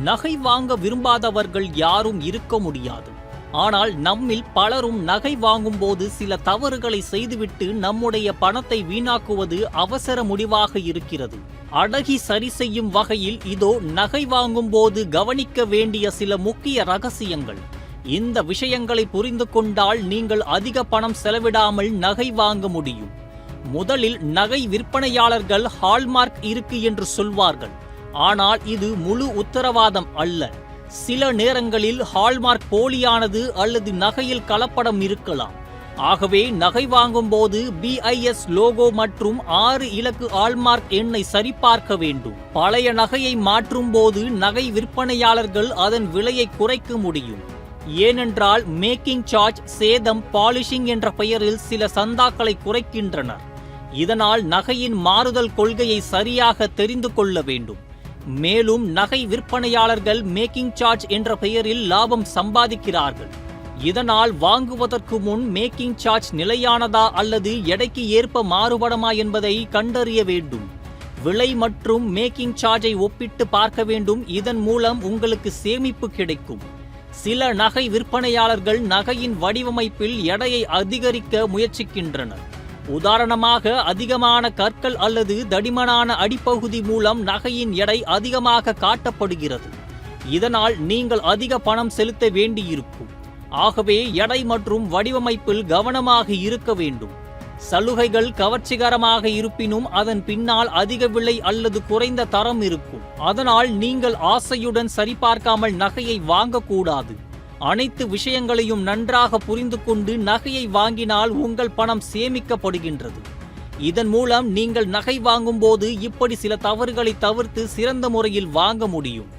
நகை வாங்க விரும்பாதவர்கள் யாரும் இருக்க முடியாது. ஆனால் நம்மில் பலரும் நகை வாங்கும்போது சில தவறுகளை செய்துவிட்டு நம்முடைய பணத்தை வீணாக்குவது அவசர முடிவாக இருக்கிறது. அழகி சரி செய்யும் வகையில் இதோ நகை வாங்கும்போது கவனிக்க வேண்டிய சில முக்கிய ரகசியங்கள். இந்த விஷயங்களை புரிந்து கொண்டால் நீங்கள் அதிக பணம் செலவிடாமல் நகை வாங்க முடியும். முதலில் நகை விற்பனையாளர்கள் ஹால்மார்க் இருக்கு என்று சொல்வார்கள். ஆனால் இது முழு உத்தரவாதம் அல்ல. சில நேரங்களில் ஹால்மார்க் போலியானது அல்லது நகையில் கலப்படம் இருக்கலாம். ஆகவே நகை வாங்கும் போது BIS லோகோ மற்றும் 6 இலக்கு ஹால்மார்க் எண்ணை சரிபார்க்க வேண்டும். பழைய நகையை மாற்றும் போது நகை விற்பனையாளர்கள் அதன் விலையை குறைக்க முடியும். ஏனென்றால் மேக்கிங் சார்ஜ், சேதம், பாலிஷிங் என்ற பெயரில் சில சந்தாக்களை குறைக்கின்றனர். இதனால் நகையின் மாறுதல் கொள்கையை சரியாக தெரிந்து கொள்ள வேண்டும். மேலும் நகை விற்பனையாளர்கள் மேக்கிங் சார்ஜ் என்ற பெயரில் லாபம் சம்பாதிக்கிறார்கள். இதனால் வாங்குவதற்கு முன் மேக்கிங் சார்ஜ் நிலையானதா அல்லது எடைக்கு ஏற்ப மாறுபடுமா என்பதை கண்டறிய வேண்டும். விலை மற்றும் மேக்கிங் சார்ஜை ஒப்பிட்டு பார்க்க வேண்டும். இதன் மூலம் உங்களுக்கு சேமிப்பு கிடைக்கும். சில நகை விற்பனையாளர்கள் நகையின் வடிவமைப்பில் எடையை அதிகரிக்க முயற்சிக்கின்றனர். உதாரணமாக, அதிகமான கற்கள் அல்லது தடிமனான அடிப்பகுதி மூலம் நகையின் எடை அதிகமாக காட்டப்படுகிறது. இதனால் நீங்கள் அதிக பணம் செலுத்த வேண்டியிருக்கும். ஆகவே எடை மற்றும் வடிவமைப்பில் கவனமாக இருக்க வேண்டும். சலுகைகள் கவர்ச்சிகரமாக இருப்பினும் அதன் பின்னால் அதிக விலை அல்லது குறைந்த தரம் இருக்கும். அதனால் நீங்கள் ஆசையுடன் சரிபார்க்காமல் நகையை வாங்கக்கூடாது. அனைத்து விஷயங்களையும் நன்றாக புரிந்து கொண்டு நகையை வாங்கினால் உங்கள் பணம் சேமிக்கப்படுகின்றது. இதன் மூலம் நீங்கள் நகை வாங்கும் போது இப்படி சில தவறுகளை தவிர்த்து சிறந்த முறையில் வாங்க முடியும்.